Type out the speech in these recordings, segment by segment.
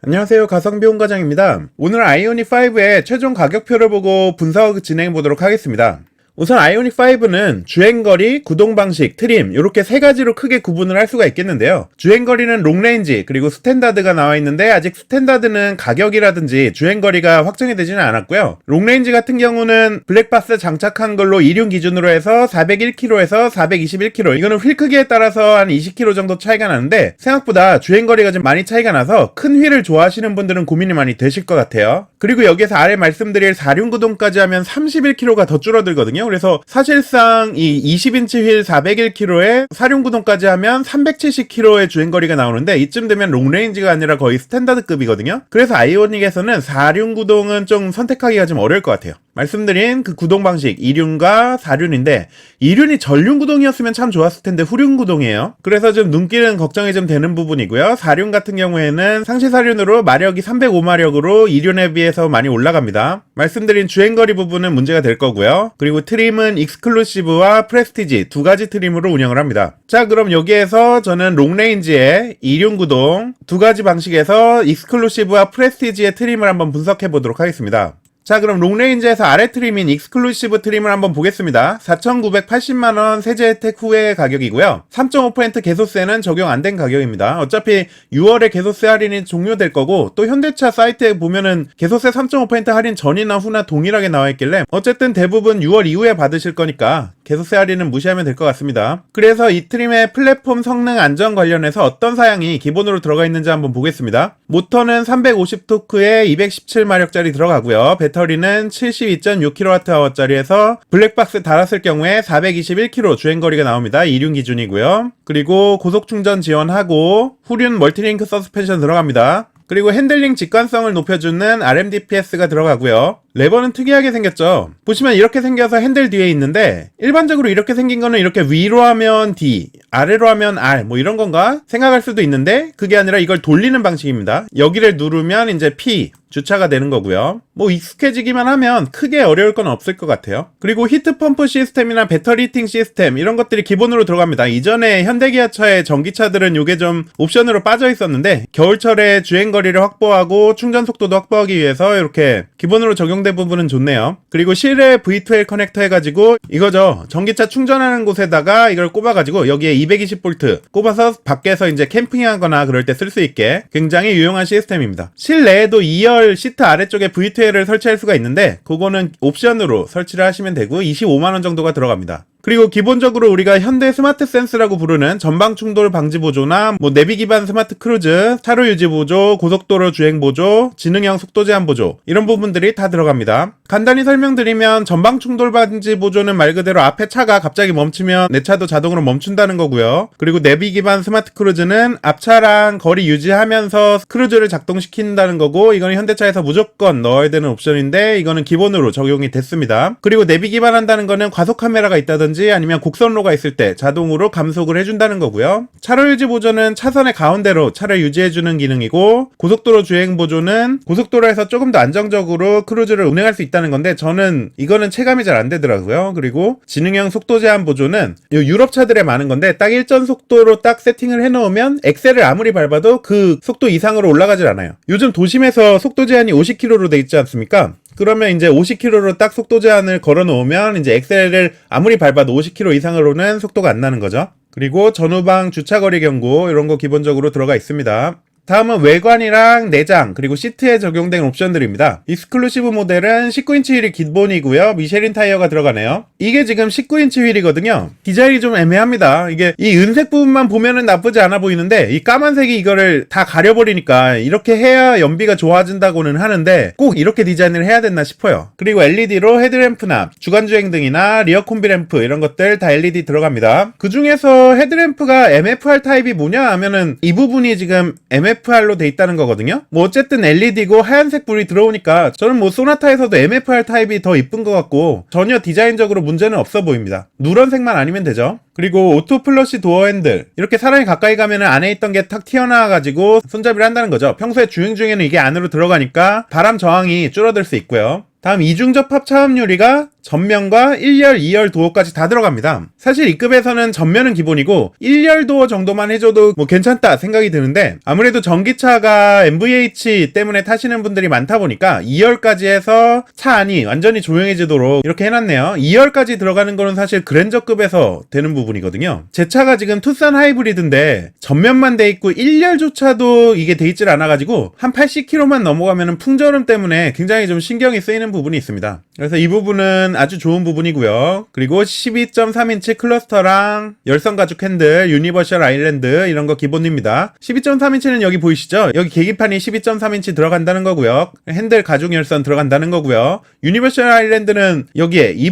안녕하세요. 가성비 홍과장입니다. 오늘 아이오닉 5의 최종 가격표를 보고 분석 진행해 보도록 하겠습니다. 우선 아이오닉 5는 주행거리, 구동방식, 트림 이렇게 세 가지로 크게 구분을 할 수가 있겠는데요. 주행거리는 롱레인지 그리고 스탠다드가 나와 있는데 아직 스탠다드는 가격이라든지 주행거리가 확정이 되지는 않았고요. 롱레인지 같은 경우는 블랙박스 장착한 걸로 이륜 기준으로 해서 401km에서 421km, 이거는 휠 크기에 따라서 한 20km 정도 차이가 나는데 생각보다 주행거리가 좀 많이 차이가 나서 큰 휠을 좋아하시는 분들은 고민이 많이 되실 것 같아요. 그리고 여기에서 아래 말씀드릴 4륜구동까지 하면 31km가 더 줄어들거든요. 그래서 사실상 이 20인치 휠 401km에 4륜구동까지 하면 370km의 주행거리가 나오는데 이쯤 되면 롱레인지가 아니라 거의 스탠다드급이거든요. 그래서 아이오닉에서는 4륜구동은 좀 선택하기가 좀 어려울 것 같아요. 말씀드린 그 구동 방식 2륜과 4륜인데 2륜이 전륜 구동이었으면 참 좋았을 텐데 후륜 구동이에요. 그래서 좀 눈길은 걱정이 좀 되는 부분이고요. 4륜 같은 경우에는 상시 4륜으로 마력이 305마력으로 2륜에 비해서 많이 올라갑니다. 말씀드린 주행거리 부분은 문제가 될 거고요. 그리고 트림은 익스클루시브와 프레스티지 두 가지 트림으로 운영을 합니다. 자, 그럼 여기에서 저는 롱레인지의 2륜 구동 두 가지 방식에서 익스클루시브와 프레스티지의 트림을 한번 분석해 보도록 하겠습니다. 자, 그럼 롱레인지에서 아래 트림인 익스클루시브 트림을 한번 보겠습니다. 4,980만원 세제 혜택 후의 가격이고요. 3.5% 개소세는 적용 안 된 가격입니다. 어차피 6월에 개소세 할인이 종료될 거고 또 현대차 사이트에 보면은 개소세 3.5% 할인 전이나 후나 동일하게 나와 있길래 어쨌든 대부분 6월 이후에 받으실 거니까 개소세 할인은 무시하면 될 것 같습니다. 그래서 이 트림의 플랫폼 성능 안정 관련해서 어떤 사양이 기본으로 들어가 있는지 한번 보겠습니다. 모터는 350토크에 217마력짜리 들어가고요. 배터리는 72.6kWh짜리에서 블랙박스 달았을 경우에 421km 주행거리가 나옵니다. 2륜 기준이고요. 그리고 고속충전 지원하고 후륜 멀티링크 서스펜션 들어갑니다. 그리고 핸들링 직관성을 높여주는 RMDPS가 들어가고요. 레버는 특이하게 생겼죠. 보시면 이렇게 생겨서 핸들 뒤에 있는데 일반적으로 이렇게 생긴 거는 이렇게 위로 하면 D, 아래로 하면 R 뭐 이런 건가 생각할 수도 있는데 그게 아니라 이걸 돌리는 방식입니다. 여기를 누르면 이제 P 주차가 되는 거고요. 뭐 익숙해지기만 하면 크게 어려울 건 없을 것 같아요. 그리고 히트 펌프 시스템이나 배터리 히팅 시스템 이런 것들이 기본으로 들어갑니다. 이전에 현대기아차의 전기차들은 이게 좀 옵션으로 빠져 있었는데 겨울철에 주행거리를 확보하고 충전 속도도 확보하기 위해서 이렇게 기본으로 적용된 부분은 좋네요. 그리고 실내 V2L 커넥터 해가지고 이거죠. 전기차 충전하는 곳에다가 이걸 꼽아가지고 여기에 220V 꼽아서 밖에서 이제 캠핑하거나 그럴 때 쓸 수 있게 굉장히 유용한 시스템입니다. 실내에도 2열 시트 아래쪽에 V2L을 설치할 수가 있는데 그거는 옵션으로 설치를 하시면 되고 25만원 정도가 들어갑니다. 그리고 기본적으로 우리가 현대 스마트 센스라고 부르는 전방 충돌 방지 보조나 뭐 내비 기반 스마트 크루즈, 차로 유지 보조, 고속도로 주행 보조, 지능형 속도 제한 보조 이런 부분들이 다 들어갑니다. 간단히 설명드리면 전방 충돌 방지 보조는 말 그대로 앞에 차가 갑자기 멈추면 내 차도 자동으로 멈춘다는 거고요. 그리고 내비 기반 스마트 크루즈는 앞차랑 거리 유지하면서 크루즈를 작동시킨다는 거고 이거는 현대차에서 무조건 넣어야 되는 옵션인데 이거는 기본으로 적용이 됐습니다. 그리고 내비 기반한다는 거는 과속 카메라가 있다든지 아니면 곡선로가 있을 때 자동으로 감속을 해준다는 거고요. 차로 유지 보조는 차선의 가운데로 차를 유지해주는 기능이고 고속도로 주행 보조는 고속도로에서 조금 더 안정적으로 크루즈를 운행할 수 있다는 건데 저는 이거는 체감이 잘 안 되더라고요. 그리고 지능형 속도 제한 보조는 유럽 차들에 많은 건데 딱 일정 속도로 딱 세팅을 해놓으면 엑셀을 아무리 밟아도 그 속도 이상으로 올라가질 않아요. 요즘 도심에서 속도 제한이 50km로 돼 있지 않습니까? 그러면 이제 50km로 딱 속도 제한을 걸어 놓으면 이제 엑셀을 아무리 밟아도 50km 이상으로는 속도가 안 나는 거죠. 그리고 전후방 주차거리 경고 이런 거 기본적으로 들어가 있습니다. 다음은 외관이랑 내장 그리고 시트에 적용된 옵션들입니다. 익스클루시브 모델은 19인치 휠이 기본이고요. 미쉐린 타이어가 들어가네요. 이게 지금 19인치 휠이거든요. 디자인이 좀 애매합니다. 이게 이 은색 부분만 보면은 나쁘지 않아 보이는데 이 까만색이 이거를 다 가려버리니까 이렇게 해야 연비가 좋아진다고는 하는데 꼭 이렇게 디자인을 해야 됐나 싶어요. 그리고 LED로 헤드램프나 주간주행등이나 리어 콤비램프 이런 것들 다 LED 들어갑니다. 그 중에서 헤드램프가 MFR 타입이 뭐냐 하면은 이 부분이 지금 MFR로 돼 있다는 거거든요. 뭐 어쨌든 LED고 하얀색 불이 들어오니까 저는 뭐 소나타에서도 MFR 타입이 더 이쁜 것 같고 전혀 디자인적으로 문제는 없어 보입니다. 누런색만 아니면 되죠. 그리고 오토 플러시 도어 핸들 이렇게 사람이 가까이 가면은 안에 있던 게 탁 튀어나와가지고 손잡이를 한다는 거죠. 평소에 주행 중에는 이게 안으로 들어가니까 바람 저항이 줄어들 수 있고요. 다음 이중접합 차음유리가 전면과 1열, 2열 도어까지 다 들어갑니다. 사실 이 급에서는 전면은 기본이고 1열 도어 정도만 해줘도 뭐 괜찮다 생각이 드는데, 아무래도 전기차가 MVH 때문에 타시는 분들이 많다 보니까 2열까지 해서 차 안이 완전히 조용해지도록 이렇게 해놨네요. 2열까지 들어가는 거는 사실 그랜저급에서 되는 부분이거든요. 제 차가 지금 투싼 하이브리드인데 전면만 돼 있고 1열조차도 이게 돼 있질 않아가지고 한 80km만 넘어가면 풍절음 때문에 굉장히 좀 신경이 쓰이는 부분이 있습니다. 그래서 이 부분은 아주 좋은 부분이고요. 그리고 12.3인치 클러스터랑 열선 가죽 핸들, 유니버셜 아일랜드 이런 거 기본입니다. 12.3인치는 여기 보이시죠? 여기 계기판이 12.3인치 들어간다는 거고요. 핸들 가죽 열선 들어간다는 거고요. 유니버셜 아일랜드는 여기에 이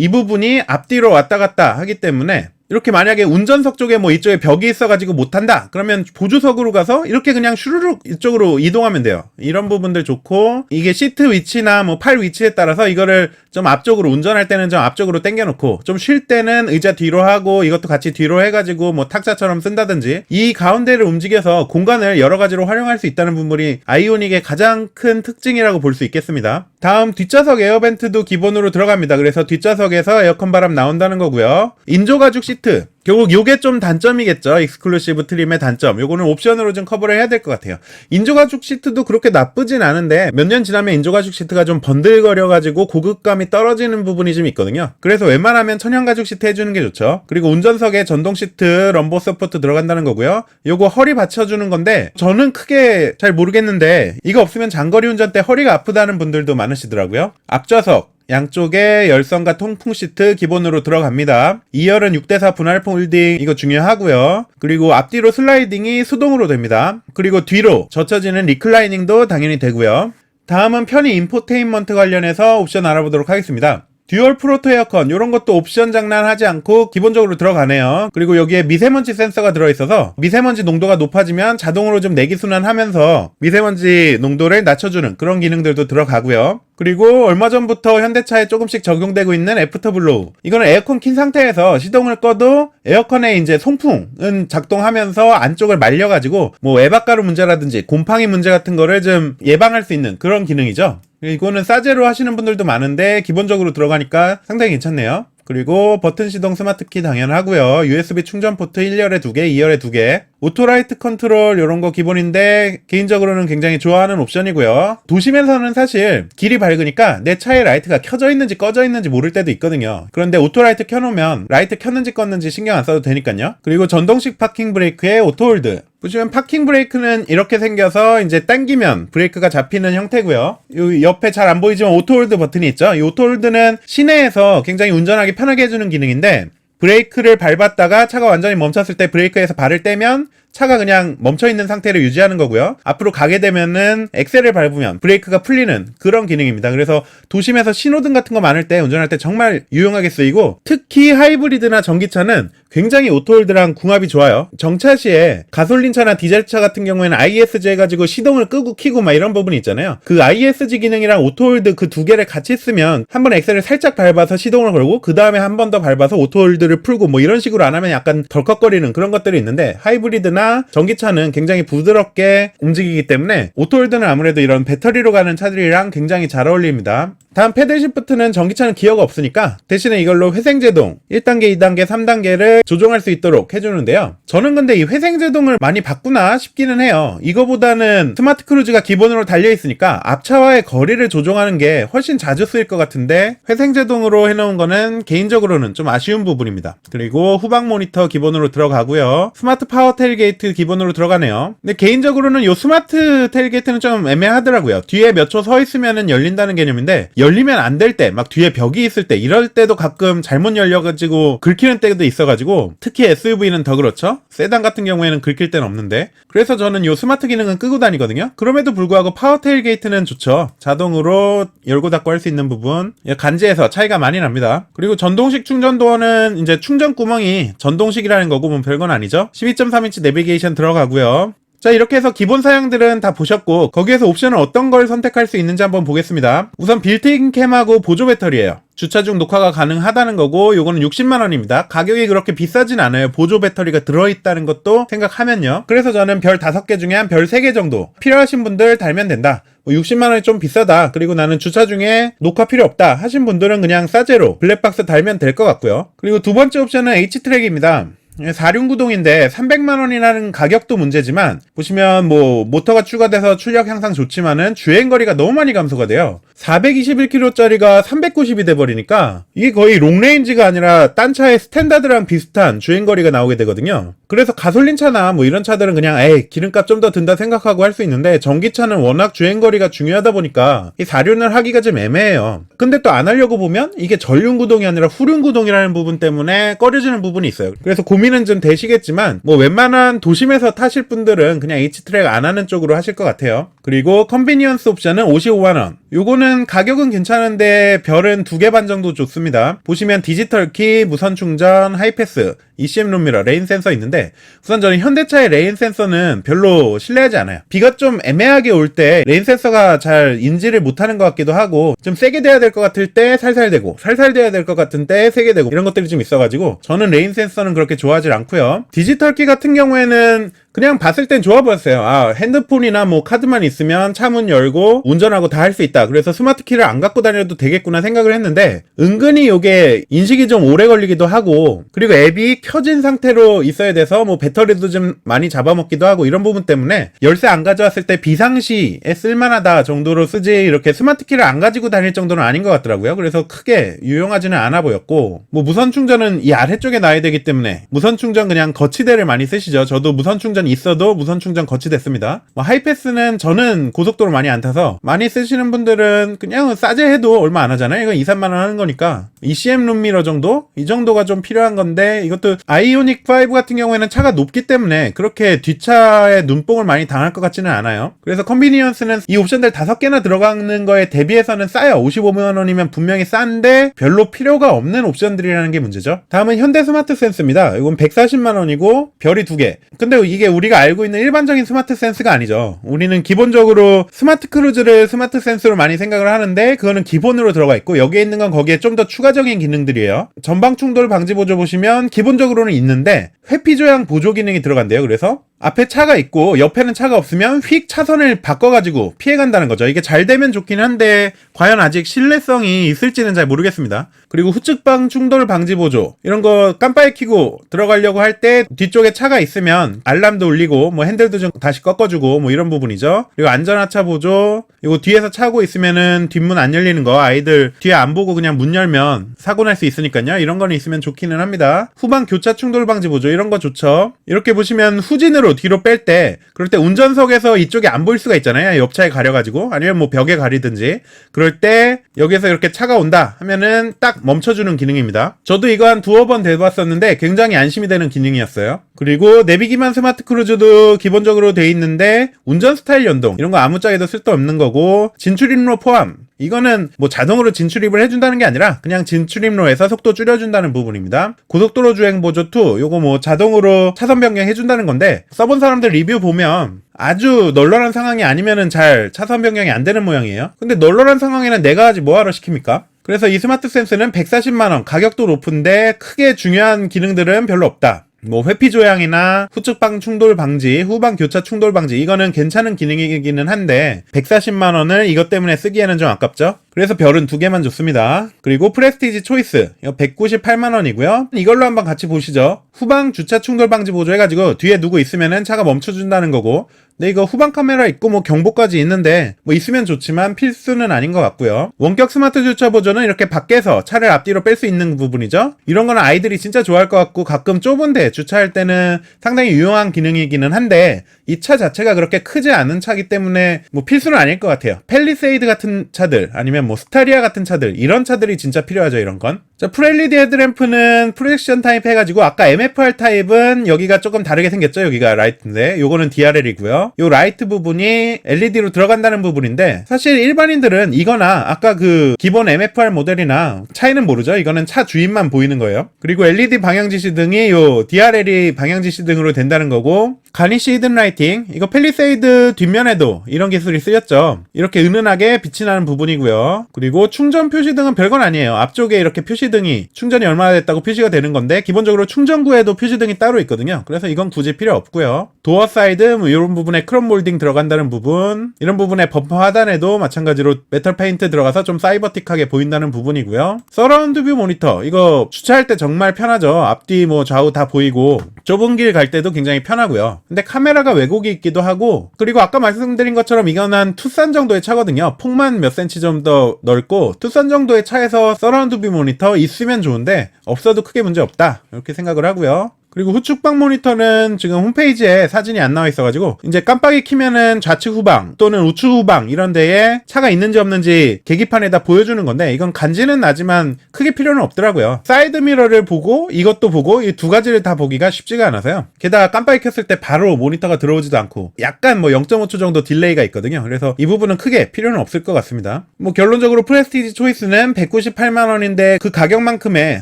부분이 앞뒤로 왔다 갔다 하기 때문에 이렇게 만약에 운전석 쪽에 뭐 이쪽에 벽이 있어가지고 못한다 그러면 보조석으로 가서 이렇게 그냥 슈르륵 이쪽으로 이동하면 돼요. 이런 부분들 좋고, 이게 시트 위치나 뭐 팔 위치에 따라서 이거를 좀 앞쪽으로, 운전할 때는 좀 앞쪽으로 당겨놓고 좀 쉴 때는 의자 뒤로 하고 이것도 같이 뒤로 해가지고 뭐 탁자처럼 쓴다든지, 이 가운데를 움직여서 공간을 여러 가지로 활용할 수 있다는 부분이 아이오닉의 가장 큰 특징이라고 볼 수 있겠습니다. 다음 뒷좌석 에어벤트도 기본으로 들어갑니다. 그래서 뒷좌석에서 에어컨 바람 나온다는 거고요. 인조 가죽 시트, 결국 요게 좀 단점이겠죠. 익스클루시브 트림의 단점. 요거는 옵션으로 좀 커버를 해야 될 것 같아요. 인조가죽 시트도 그렇게 나쁘진 않은데 몇 년 지나면 인조가죽 시트가 좀 번들거려가지고 고급감이 떨어지는 부분이 좀 있거든요. 그래서 웬만하면 천연가죽 시트 해주는 게 좋죠. 그리고 운전석에 전동 시트 럼버 서포트 들어간다는 거고요. 요거 허리 받쳐주는 건데 저는 크게 잘 모르겠는데 이거 없으면 장거리 운전 때 허리가 아프다는 분들도 많으시더라고요. 앞좌석 양쪽에 열선과 통풍 시트 기본으로 들어갑니다. 2열은 6대4 분할 폴딩, 이거 중요하고요. 그리고 앞뒤로 슬라이딩이 수동으로 됩니다. 그리고 뒤로 젖혀지는 리클라이닝도 당연히 되고요. 다음은 편의 인포테인먼트 관련해서 옵션 알아보도록 하겠습니다. 듀얼 프로토 에어컨, 이런 것도 옵션 장난하지 않고 기본적으로 들어가네요. 그리고 여기에 미세먼지 센서가 들어있어서 미세먼지 농도가 높아지면 자동으로 좀 내기순환하면서 미세먼지 농도를 낮춰주는 그런 기능들도 들어가고요. 그리고 얼마 전부터 현대차에 조금씩 적용되고 있는 애프터블로우, 이거는 에어컨 킨 상태에서 시동을 꺼도 에어컨의 이제 송풍은 작동하면서 안쪽을 말려가지고 뭐 에바가루 문제라든지 곰팡이 문제 같은 거를 좀 예방할 수 있는 그런 기능이죠. 이거는 싸제로 하시는 분들도 많은데 기본적으로 들어가니까 상당히 괜찮네요. 그리고 버튼 시동 스마트키 당연하고요. USB 충전 포트 1열에 2개, 2열에 2개. 오토라이트 컨트롤 이런 거 기본인데 개인적으로는 굉장히 좋아하는 옵션이고요. 도심에서는 사실 길이 밝으니까 내 차에 라이트가 켜져 있는지 꺼져 있는지 모를 때도 있거든요. 그런데 오토라이트 켜놓으면 라이트 켰는지 껐는지 신경 안 써도 되니까요. 그리고 전동식 파킹 브레이크에 오토홀드. 보시면 파킹 브레이크는 이렇게 생겨서 이제 당기면 브레이크가 잡히는 형태고요. 이 옆에 잘 안 보이지만 오토홀드 버튼이 있죠. 이 오토홀드는 시내에서 굉장히 운전하기 편하게 해주는 기능인데, 브레이크를 밟았다가 차가 완전히 멈췄을 때 브레이크에서 발을 떼면 차가 그냥 멈춰있는 상태를 유지하는 거고요. 앞으로 가게 되면은 엑셀을 밟으면 브레이크가 풀리는 그런 기능입니다. 그래서 도심에서 신호등 같은 거 많을 때 운전할 때 정말 유용하게 쓰이고, 특히 하이브리드나 전기차는 굉장히 오토홀드랑 궁합이 좋아요. 정차 시에 가솔린차나 디젤차 같은 경우에는 ISG 해가지고 시동을 끄고 켜고 막 이런 부분이 있잖아요. 그 ISG 기능이랑 오토홀드 그 두 개를 같이 쓰면 한 번 엑셀을 살짝 밟아서 시동을 걸고 그 다음에 한 번 더 밟아서 오토홀드를 풀고 뭐 이런 식으로 안 하면 약간 덜컥거리는 그런 것들이 있는데, 하이브리드나 전기차는 굉장히 부드럽게 움직이기 때문에 오토홀드는 아무래도 이런 배터리로 가는 차들이랑 굉장히 잘 어울립니다. 다음 패들 시프트는 전기차는 기어가 없으니까 대신에 이걸로 회생제동 1단계, 2단계, 3단계를 조종할 수 있도록 해주는데요. 저는 근데 이 회생제동을 많이 바꾸나 싶기는 해요. 이거보다는 스마트 크루즈가 기본으로 달려있으니까 앞차와의 거리를 조종하는 게 훨씬 자주 쓰일 것 같은데, 회생제동으로 해놓은 거는 개인적으로는 좀 아쉬운 부분입니다. 그리고 후방 모니터 기본으로 들어가고요. 스마트 파워 테일게이트 기본으로 들어가네요. 근데 개인적으로는 이 스마트 테일게이트는 좀 애매하더라고요. 뒤에 몇 초 서 있으면 열린다는 개념인데 열리면 안 될 때, 막 뒤에 벽이 있을 때 이럴 때도 가끔 잘못 열려가지고 긁히는 때도 있어가지고, 특히 SUV는 더 그렇죠. 세단 같은 경우에는 긁힐 때는 없는데, 그래서 저는 이 스마트 기능은 끄고 다니거든요. 그럼에도 불구하고 파워 테일게이트는 좋죠. 자동으로 열고 닫고 할 수 있는 부분, 간지에서 차이가 많이 납니다. 그리고 전동식 충전도어는 이제 충전 구멍이 전동식이라는 거고 뭐 별건 아니죠. 12.3인치 내비게이션 들어가고요. 자, 이렇게 해서 기본 사양들은 다 보셨고 거기에서 옵션을 어떤 걸 선택할 수 있는지 한번 보겠습니다. 우선 빌트인 캠하고 보조 배터리예요. 주차 중 녹화가 가능하다는 거고 요거는 60만원입니다. 가격이 그렇게 비싸진 않아요. 보조 배터리가 들어있다는 것도 생각하면요. 그래서 저는 별 5개 중에 한 별 3개 정도 필요하신 분들 달면 된다. 60만원이 좀 비싸다, 그리고 나는 주차 중에 녹화 필요 없다 하신 분들은 그냥 싸제로 블랙박스 달면 될 것 같고요. 그리고 두 번째 옵션은 H트랙입니다. 4륜구동인데 300만원이라는 가격도 문제지만 보시면 뭐 모터가 추가돼서 출력 향상 좋지만은 주행거리가 너무 많이 감소가 돼요. 421km짜리가 390이 돼버리니까 이게 거의 롱레인지가 아니라 딴 차의 스탠다드랑 비슷한 주행거리가 나오게 되거든요. 그래서 가솔린차나 뭐 이런 차들은 그냥 기름값 좀 더 든다 생각하고 할 수 있는데 전기차는 워낙 주행거리가 중요하다 보니까 이 4륜을 하기가 좀 애매해요. 근데 또 안 하려고 보면 이게 전륜구동이 아니라 후륜구동이라는 부분 때문에 꺼려지는 부분이 있어요. 그래서 고민은 좀 되시겠지만 뭐 웬만한 도심에서 타실 분들은 그냥 H트랙 안 하는 쪽으로 하실 것 같아요. 그리고 컨비니언스 옵션은 55만원. 요거는 가격은 괜찮은데 별은 2개 반 정도 좋습니다. 보시면 디지털 키, 무선 충전, 하이패스, ECM 룸미러, 레인 센서 있는데 우선 저는 현대차의 레인 센서는 별로 신뢰하지 않아요. 비가 좀 애매하게 올 때 레인 센서가 잘 인지를 못하는 것 같기도 하고 좀 세게 돼야 될 것 같을 때 살살 되고 살살 돼야 될 것 같은 때 세게 되고 이런 것들이 좀 있어가지고 저는 레인 센서는 그렇게 좋아하지 않고요. 디지털 키 같은 경우에는 그냥 봤을 땐 좋아 보였어요. 핸드폰이나 뭐 카드만 있으면 차 문 열고 운전하고 다 할 수 있다. 그래서 스마트 키를 안 갖고 다녀도 되겠구나 생각을 했는데 은근히 이게 인식이 좀 오래 걸리기도 하고 그리고 앱이 켜진 상태로 있어야 돼서 뭐 배터리도 좀 많이 잡아먹기도 하고 이런 부분 때문에 열쇠 안 가져왔을 때 비상시에 쓸만하다 정도로 쓰지 이렇게 스마트 키를 안 가지고 다닐 정도는 아닌 것 같더라고요. 그래서 크게 유용하지는 않아 보였고 뭐 무선 충전은 이 아래쪽에 놔야 되기 때문에 무선 충전 그냥 거치대를 많이 쓰시죠. 저도 무선 충전 있어도 무선 충전 거치됐습니다. 뭐 하이패스는 저는 고속도로 많이 안 타서 많이 쓰시는 분들은 그냥 싸제 해도 얼마 안 하잖아요. 이건 2, 3만원 하는 거니까 ECM 룸미러 정도? 이 정도가 좀 필요한 건데 이것도 아이오닉 5 같은 경우에는 차가 높기 때문에 그렇게 뒷차에 눈뽕을 많이 당할 것 같지는 않아요. 그래서 컨비니언스는 이 옵션들 5개나 들어가는 거에 대비해서는 싸요. 55만원이면 분명히 싼데 별로 필요가 없는 옵션들이라는 게 문제죠. 다음은 현대 스마트 센스입니다. 이건 140만원이고 별이 2개. 근데 이게 우리가 알고 있는 일반적인 스마트 센스가 아니죠. 우리는 기본적으로 스마트 크루즈를 스마트 센스로 많이 생각을 하는데 그거는 기본으로 들어가 있고 여기에 있는 건 거기에 좀 더 추가적인 기능들이에요. 전방 충돌 방지 보조 보시면 기본적으로는 있는데 회피 조향 보조 기능이 들어간대요. 그래서 앞에 차가 있고 옆에는 차가 없으면 휙 차선을 바꿔가지고 피해간다는 거죠. 이게 잘 되면 좋긴 한데 과연 아직 신뢰성이 있을지는 잘 모르겠습니다. 그리고 후측방 충돌 방지 보조 이런 거 깜빡이 켜고 들어가려고 할 때 뒤쪽에 차가 있으면 알람도 울리고 뭐 핸들도 좀 다시 꺾어주고 뭐 이런 부분이죠. 그리고 안전하차 보조 이거 뒤에서 차고 있으면은 뒷문 안 열리는 거 아이들 뒤에 안 보고 그냥 문 열면 사고 날 수 있으니까요. 이런 거는 있으면 좋기는 합니다. 후방 교차 충돌 방지 보조 이런 거 좋죠. 이렇게 보시면 후진으로 뒤로 뺄 때 그럴 때 운전석에서 이쪽에 안 보일 수가 있잖아요. 옆차에 가려가지고 아니면 뭐 벽에 가리든지 그럴 때 여기서 이렇게 차가 온다 하면은 딱 멈춰주는 기능입니다. 저도 이거 한 2번 돼봤었는데 굉장히 안심이 되는 기능이었어요. 그리고 내비기만 스마트 크루즈도 기본적으로 돼 있는데 운전 스타일 연동 이런 거 아무짝에도 쓸데없는 거고 진출입로 포함 이거는 뭐 자동으로 진출입을 해준다는 게 아니라 그냥 진출입로에서 속도 줄여준다는 부분입니다. 고속도로 주행 보조 2 요거 뭐 자동으로 차선 변경 해준다는 건데 써본 사람들 리뷰 보면 아주 널널한 상황이 아니면은 잘 차선 변경이 안 되는 모양이에요. 근데 널널한 상황에는 내가 하지 뭐하러 시킵니까? 그래서 이 스마트 센스는 140만원 가격도 높은데 크게 중요한 기능들은 별로 없다. 뭐 회피 조향이나 후측방 충돌 방지, 후방 교차 충돌 방지 이거는 괜찮은 기능이기는 한데 140만원을 이것 때문에 쓰기에는 좀 아깝죠? 그래서 별은 2개만 줬습니다. 그리고 프레스티지 초이스 이거 198만원이고요. 이걸로 한번 같이 보시죠. 후방 주차 충돌 방지 보조 해가지고 뒤에 누구 있으면은 차가 멈춰준다는 거고 근데 이거 후방 카메라 있고 뭐 경보까지 있는데 뭐 있으면 좋지만 필수는 아닌 것 같고요. 원격 스마트 주차 보조는 이렇게 밖에서 차를 앞뒤로 뺄 수 있는 부분이죠. 이런 거는 아이들이 진짜 좋아할 것 같고 가끔 좁은데 주차할 때는 상당히 유용한 기능이기는 한데 이 차 자체가 그렇게 크지 않은 차기 때문에 뭐 필수는 아닐 것 같아요. 팰리세이드 같은 차들 아니면 뭐 스타리아 같은 차들 이런 차들이 진짜 필요하죠. 이런 건. 자, 풀LED 헤드램프는 프로젝션 타입 해가지고 아까 MFR 타입은 여기가 조금 다르게 생겼죠. 여기가 라이트인데 요거는 DRL이고요. 요 라이트 부분이 LED로 들어간다는 부분인데 사실 일반인들은 이거나 아까 그 기본 MFR 모델이나 차이는 모르죠. 이거는 차 주인만 보이는 거예요. 그리고 LED 방향 지시등이 요 DRL이 방향 지시등으로 된다는 거고, 가니쉬 히든 라이팅, 이거 펠리세이드 뒷면에도 이런 기술이 쓰였죠. 이렇게 은은하게 빛이 나는 부분이고요. 그리고 충전 표시등은 별건 아니에요. 앞쪽에 이렇게 표시등이 충전이 얼마나 됐다고 표시가 되는 건데 기본적으로 충전구에도 표시등이 따로 있거든요. 그래서 이건 굳이 필요 없고요. 도어 사이드 뭐 이런 부분에 크롬 몰딩 들어간다는 부분, 이런 부분에 범퍼 하단에도 마찬가지로 메탈 페인트 들어가서 좀 사이버틱하게 보인다는 부분이고요. 서라운드 뷰 모니터, 이거 주차할 때 정말 편하죠. 앞뒤 뭐 좌우 다 보이고 좁은 길 갈 때도 굉장히 편하고요. 근데 카메라가 왜곡이 있기도 하고, 그리고 아까 말씀드린 것처럼 이건 한 투싼 정도의 차거든요. 폭만 몇 센치 좀 더 넓고 투싼 정도의 차에서 서라운드 뷰 모니터 있으면 좋은데 없어도 크게 문제 없다, 이렇게 생각을 하고요. 그리고 후측방 모니터는 지금 홈페이지에 사진이 안 나와 있어가지고 이제 깜빡이 키면은 좌측 후방 또는 우측 후방 이런 데에 차가 있는지 없는지 계기판에다 보여주는 건데, 이건 간지는 나지만 크게 필요는 없더라고요. 사이드 미러를 보고 이것도 보고 이 두 가지를 다 보기가 쉽지가 않아서요. 게다가 깜빡이 켰을 때 바로 모니터가 들어오지도 않고 약간 뭐 0.5초 정도 딜레이가 있거든요. 그래서 이 부분은 크게 필요는 없을 것 같습니다. 뭐 결론적으로 프레스티지 초이스는 198만원인데 그 가격만큼의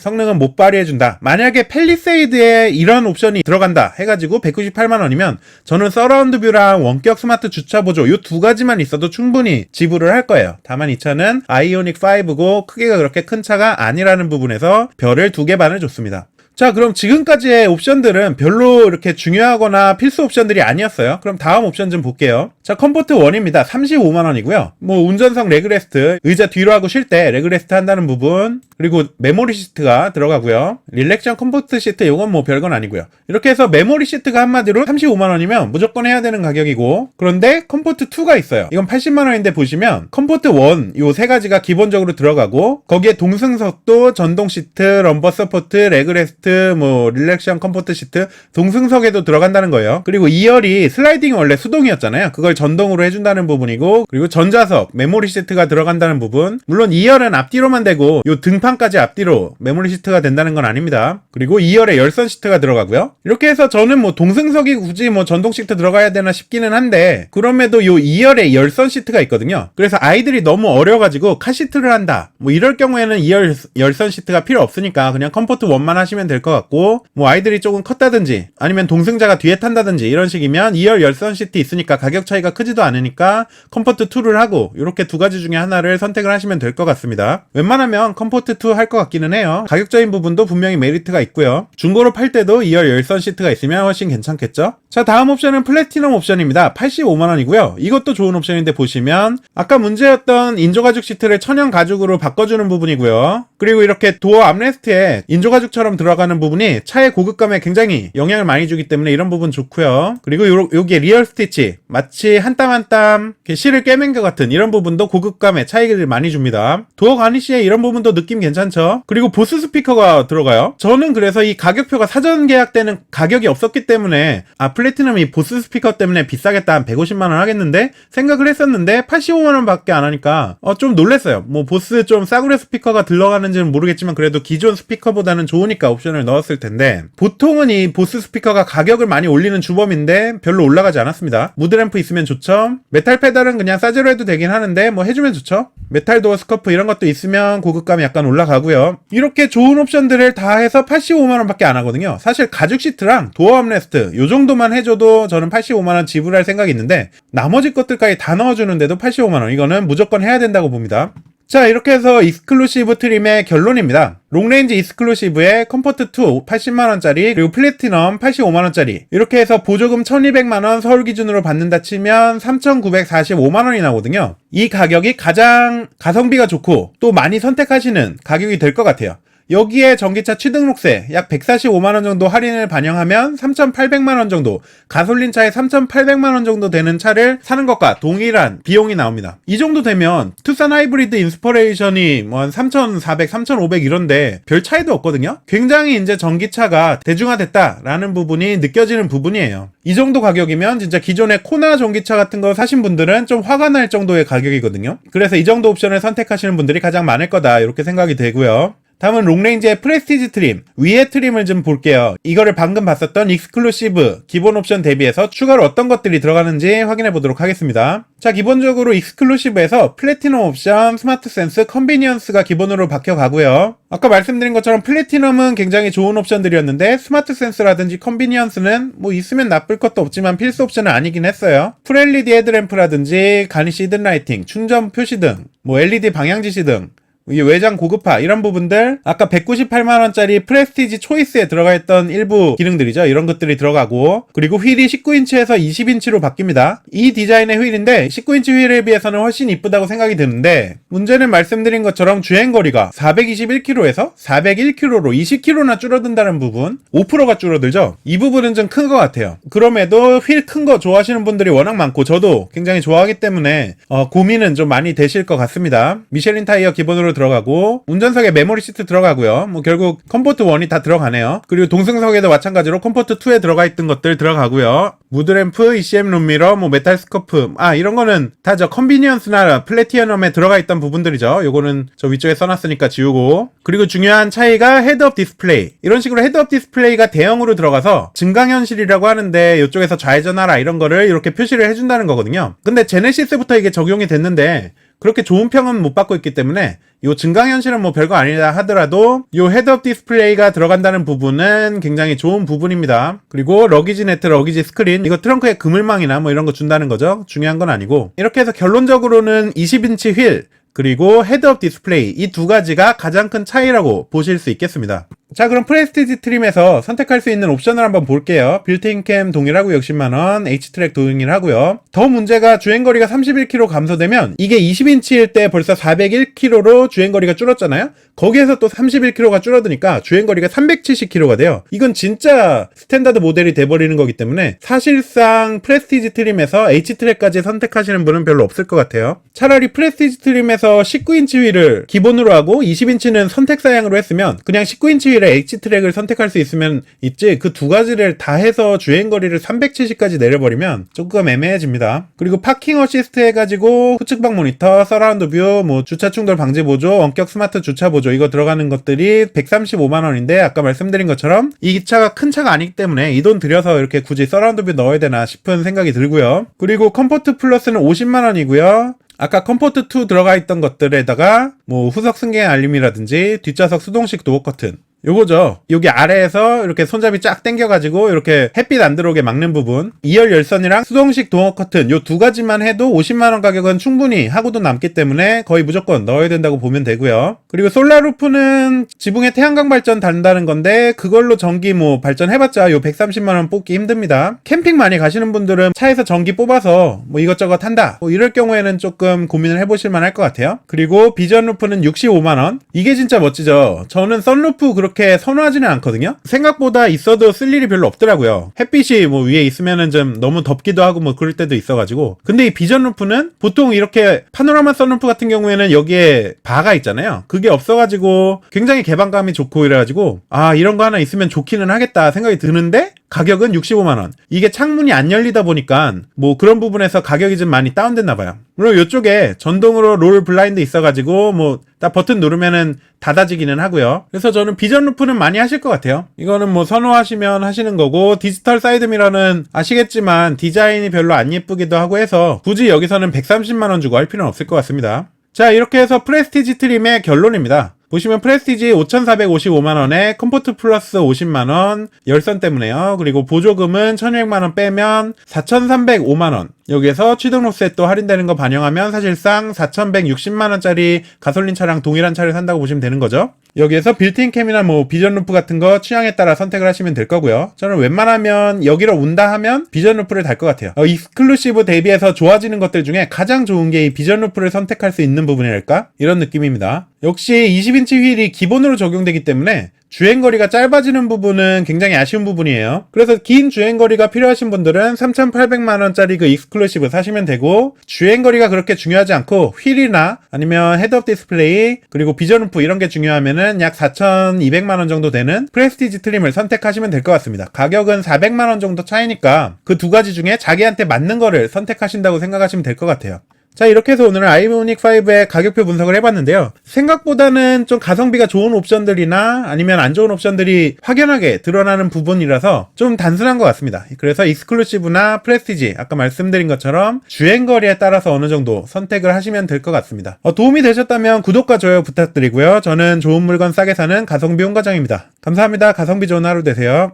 성능은 못 발휘해준다. 만약에 펠리세이드에 이런 옵션이 들어간다 해가지고 198만원이면 저는 서라운드 뷰랑 원격 스마트 주차 보조 이 두 가지만 있어도 충분히 지불을 할 거예요. 다만 이 차는 아이오닉 5고 크기가 그렇게 큰 차가 아니라는 부분에서 별을 2개 반을 줬습니다. 자, 그럼 지금까지의 옵션들은 별로 이렇게 중요하거나 필수 옵션들이 아니었어요. 그럼 다음 옵션 좀 볼게요. 자, 컴포트 1입니다. 35만원이고요. 뭐 운전석 레그레스트, 의자 뒤로 하고 쉴 때 레그레스트 한다는 부분, 그리고 메모리 시트가 들어가고요. 릴렉션 컴포트 시트, 요건 뭐 별건 아니고요. 이렇게 해서 메모리 시트가 한마디로 35만원이면 무조건 해야 되는 가격이고, 그런데 컴포트 2가 있어요. 이건 80만원인데 보시면 컴포트 1, 요 세 가지가 기본적으로 들어가고, 거기에 동승석도 전동 시트, 럼버 서포트, 레그레스트, 뭐 릴렉션 컴포트 시트, 동승석에도 들어간다는 거예요. 그리고 2열이 슬라이딩이 원래 수동이었잖아요. 그걸 전동으로 해준다는 부분이고, 그리고 전자석, 메모리 시트가 들어간다는 부분. 물론 2열은 앞뒤로만 되고 요 등판까지 앞뒤로 메모리 시트가 된다는 건 아닙니다. 그리고 2열에 열선 시트가 들어가고요. 이렇게 해서 저는 뭐 동승석이 굳이 뭐 전동 시트 들어가야 되나 싶기는 한데, 그럼에도 요 2열에 열선 시트가 있거든요. 그래서 아이들이 너무 어려가지고 카시트를 한다, 뭐 이럴 경우에는 2열 열선 시트가 필요 없으니까 그냥 컴포트 1만 하시면 될 것 같고, 뭐 아이들이 조금 컸다든지 아니면 동승자가 뒤에 탄다든지 이런 식이면 2열 열선 시트 있으니까 가격 차이가 크지도 않으니까 컴포트 2를 하고, 이렇게 두 가지 중에 하나를 선택을 하시면 될 것 같습니다. 웬만하면 컴포트 2 할 것 같기는 해요. 가격적인 부분도 분명히 메리트가 있고요. 중고로 팔 때도 2열 열선 시트가 있으면 훨씬 괜찮겠죠. 자, 다음 옵션은 플래티넘 옵션입니다. 85만원이고요. 이것도 좋은 옵션인데 보시면 아까 문제였던 인조가죽 시트를 천연 가죽으로 바꿔주는 부분이고요. 그리고 이렇게 도어 암레스트에 인조가죽처럼 들어가는 부분이 차의 고급감에 굉장히 영향을 많이 주기 때문에 이런 부분 좋고요. 그리고 여기에 리얼 스티치, 마치 한 땀 한 땀 실을 꿰맨 것 같은 이런 부분도 고급감에 차이를 많이 줍니다. 도어 가니쉬에 이런 부분도 느낌 괜찮죠. 그리고 보스 스피커가 들어가요. 저는 그래서 이 가격표가 사전 계약 때는 가격이 없었기 때문에 플래티넘이 보스 스피커 때문에 비싸겠다, 한 150만원 하겠는데 생각을 했었는데 85만원 밖에 안 하니까 좀 놀랬어요. 뭐 보스 좀 싸구려 스피커가 들어가는지는 모르겠지만 그래도 기존 스피커보다는 좋으니까 옵션을 넣었을 텐데, 보통은 이 보스 스피커가 가격을 많이 올리는 주범인데 별로 올라가지 않았습니다. 무드램프 있으면 좋죠. 메탈 페달은 그냥 싸제로 해도 되긴 하는데 뭐 해주면 좋죠. 메탈 도어 스커프 이런 것도 있으면 고급감이 약간 올라가고요. 이렇게 좋은 옵션들을 다 해서 85만원 밖에 안 하거든요. 사실 가죽 시트랑 도어 암레스트 요 정도만 해줘도 저는 85만원 지불할 생각이 있는데, 나머지 것들까지 다 넣어주는데도 85만원, 이거는 무조건 해야 된다고 봅니다. 자, 이렇게 해서 익스클루시브 트림의 결론입니다. 롱레인지 익스클루시브에 컴포트 2 80만원짜리, 그리고 플래티넘 85만원짜리, 이렇게 해서 보조금 1200만원 서울 기준으로 받는다 치면 3945만원이 나오거든요. 이 가격이 가장 가성비가 좋고 또 많이 선택하시는 가격이 될 것 같아요. 여기에 전기차 취등록세 약 145만원 정도 할인을 반영하면 3,800만원 정도, 가솔린 차에 3,800만원 정도 되는 차를 사는 것과 동일한 비용이 나옵니다. 이 정도 되면 투싼 하이브리드 인스퍼레이션이 뭐 한 3,400, 3,500 이런데 별 차이도 없거든요. 굉장히 이제 전기차가 대중화됐다라는 부분이 느껴지는 부분이에요. 이 정도 가격이면 진짜 기존의 코나 전기차 같은 거 사신 분들은 좀 화가 날 정도의 가격이거든요. 그래서 이 정도 옵션을 선택하시는 분들이 가장 많을 거다, 이렇게 생각이 되고요. 다음은 롱레인지의 프레스티지 트림, 위에 트림을 좀 볼게요. 이거를 방금 봤었던 익스클루시브 기본 옵션 대비해서 추가로 어떤 것들이 들어가는지 확인해 보도록 하겠습니다. 자, 기본적으로 익스클루시브에서 플래티넘 옵션, 스마트 센스, 컨비니언스가 기본으로 박혀 가고요. 아까 말씀드린 것처럼 플래티넘은 굉장히 좋은 옵션들이었는데 스마트 센스라든지 컨비니언스는 뭐 있으면 나쁠 것도 없지만 필수 옵션은 아니긴 했어요. 풀 LED 헤드램프라든지 가니쉬 히든 라이팅, 충전 표시 등, 뭐 LED 방향 지시 등, 이게 외장 고급화 이런 부분들, 아까 198만원짜리 프레스티지 초이스에 들어가 있던 일부 기능들이죠. 이런 것들이 들어가고, 그리고 휠이 19인치에서 20인치로 바뀝니다. 이 디자인의 휠인데 19인치 휠에 비해서는 훨씬 이쁘다고 생각이 드는데, 문제는 말씀드린 것처럼 주행거리가 421km에서 401km로 20km나 줄어든다는 부분, 5%가 줄어들죠. 이 부분은 좀 큰 것 같아요. 그럼에도 휠 큰 거 좋아하시는 분들이 워낙 많고 저도 굉장히 좋아하기 때문에 고민은 좀 많이 되실 것 같습니다. 미쉐린 타이어 기본으로 들어가고, 운전석에 메모리 시트 들어가고요. 뭐 결국 컴포트 1이 다 들어가네요. 그리고 동승석에도 마찬가지로 컴포트 2에 들어가 있던 것들 들어가고요. 무드램프, ECM 룸미러, 뭐 메탈 스커프, 이런 거는 다 저 컨비니언스나 플래티넘에 들어가 있던 부분들이죠. 요거는 저 위쪽에 써놨으니까 지우고. 그리고 중요한 차이가 헤드업 디스플레이. 이런 식으로 헤드업 디스플레이가 대형으로 들어가서 증강현실이라고 하는데 이쪽에서 좌회전하라 이런 거를 이렇게 표시를 해준다는 거거든요. 근데 제네시스부터 이게 적용이 됐는데 그렇게 좋은 평은 못 받고 있기 때문에 요 증강현실은 뭐 별거 아니다 하더라도 요 헤드업 디스플레이가 들어간다는 부분은 굉장히 좋은 부분입니다. 그리고 러기지 네트, 러기지 스크린, 이거 트렁크에 그물망이나 뭐 이런 거 준다는 거죠. 중요한 건 아니고, 이렇게 해서 결론적으로는 20인치 휠 그리고 헤드업 디스플레이, 이 두 가지가 가장 큰 차이라고 보실 수 있겠습니다. 자, 그럼 프레스티지 트림에서 선택할 수 있는 옵션을 한번 볼게요. 빌트인 캠 동일하고 60만원, H트랙 동일하고요. 더 문제가 주행거리가 31km 감소되면 이게 20인치일 때 벌써 401km로 주행거리가 줄었잖아요. 거기에서 또 31km가 줄어드니까 주행거리가 370km가 돼요. 이건 진짜 스탠다드 모델이 돼버리는 거기 때문에 사실상 프레스티지 트림에서 H트랙까지 선택하시는 분은 별로 없을 것 같아요. 차라리 프레스티지 트림에서 19인치 휠을 기본으로 하고 20인치는 선택 사양으로 했으면 그냥 19인치 H트랙을 선택할 수 있으면 있지, 그 두 가지를 다 해서 주행거리를 370까지 내려버리면 조금 애매해집니다. 그리고 파킹 어시스트 해가지고 후측방 모니터, 서라운드 뷰, 뭐 주차 충돌 방지 보조, 원격 스마트 주차 보조, 이거 들어가는 것들이 135만원인데 아까 말씀드린 것처럼 이 차가 큰 차가 아니기 때문에 이 돈 들여서 이렇게 굳이 서라운드 뷰 넣어야 되나 싶은 생각이 들고요. 그리고 컴포트 플러스는 50만원이고요. 아까 컴포트 2 들어가 있던 것들에다가 뭐 후석 승객 알림이라든지 뒷좌석 수동식 도어 커튼, 요거죠. 여기 아래에서 이렇게 손잡이 쫙 당겨가지고 이렇게 햇빛 안 들어오게 막는 부분, 2열 열선이랑 수동식 도어 커튼, 요 두 가지만 해도 50만원 가격은 충분히 하고도 남기 때문에 거의 무조건 넣어야 된다고 보면 되고요. 그리고 솔라루프는 지붕에 태양광 발전 단다는 건데 그걸로 전기 뭐 발전해봤자 요 130만원 뽑기 힘듭니다. 캠핑 많이 가시는 분들은 차에서 전기 뽑아서 뭐 이것저것 한다, 뭐 이럴 경우에는 조금 고민을 해보실 만할 것 같아요. 그리고 비전 루프는 65만원. 이게 진짜 멋지죠. 저는 선루프 그렇게 선호하지는 않거든요. 생각보다 있어도 쓸 일이 별로 없더라고요. 햇빛이 뭐 위에 있으면은 좀 너무 덥기도 하고 뭐 그럴 때도 있어가지고. 근데 이 비전 루프는 보통 이렇게 파노라마 선루프 같은 경우에는 여기에 바가 있잖아요. 그게 없어가지고 굉장히 개방감이 좋고 이래가지고 이런 거 하나 있으면 좋기는 하겠다 생각이 드는데 가격은 65만원. 이게 창문이 안 열리다 보니까 뭐 그런 부분에서 가격이 좀 많이 다운됐나봐요. 물론 이쪽에 전동으로 롤 블라인드 있어가지고 뭐 딱 버튼 누르면은 닫아지기는 하고요. 그래서 저는 비전 루프는 많이 하실 것 같아요. 이거는 뭐 선호하시면 하시는 거고, 디지털 사이드 미러는 아시겠지만 디자인이 별로 안 예쁘기도 하고 해서 굳이 여기서는 130만원 주고 할 필요는 없을 것 같습니다. 자, 이렇게 해서 프레스티지 트림의 결론입니다. 보시면 프레스티지 5,455만원에 컴포트 플러스 50만원, 열선 때문에요. 그리고 보조금은 1,200만원 빼면 4,305만원. 여기에서 취등록세 또 할인되는 거 반영하면 사실상 4,160만원짜리 가솔린 차량 동일한 차를 산다고 보시면 되는 거죠. 여기에서 빌트인 캠이나 뭐 비전 루프 같은 거 취향에 따라 선택을 하시면 될 거고요. 저는 웬만하면 여기로 온다 하면 비전 루프를 달 것 같아요. 익스클루시브 대비해서 좋아지는 것들 중에 가장 좋은 게 이 비전 루프를 선택할 수 있는 부분이랄까? 이런 느낌입니다. 역시 20인치 휠이 기본으로 적용되기 때문에 주행거리가 짧아지는 부분은 굉장히 아쉬운 부분이에요. 그래서 긴 주행거리가 필요하신 분들은 3,800만원짜리 그 익스클루시브 사시면 되고, 주행거리가 그렇게 중요하지 않고 휠이나 아니면 헤드업 디스플레이 그리고 비전 루프 이런 게 중요하면은 약 4,200만원 정도 되는 프레스티지 트림을 선택하시면 될 것 같습니다. 가격은 400만원 정도 차이니까 그 두 가지 중에 자기한테 맞는 거를 선택하신다고 생각하시면 될 것 같아요. 자, 이렇게 해서 오늘은 아이오닉 5의 가격표 분석을 해봤는데요. 생각보다는 좀 가성비가 좋은 옵션들이나 아니면 안 좋은 옵션들이 확연하게 드러나는 부분이라서 좀 단순한 것 같습니다. 그래서 익스클루시브나 프레스티지, 아까 말씀드린 것처럼 주행거리에 따라서 어느 정도 선택을 하시면 될 것 같습니다. 도움이 되셨다면 구독과 좋아요 부탁드리고요. 저는 좋은 물건 싸게 사는 가성비 홍과장입니다. 감사합니다. 가성비 좋은 하루 되세요.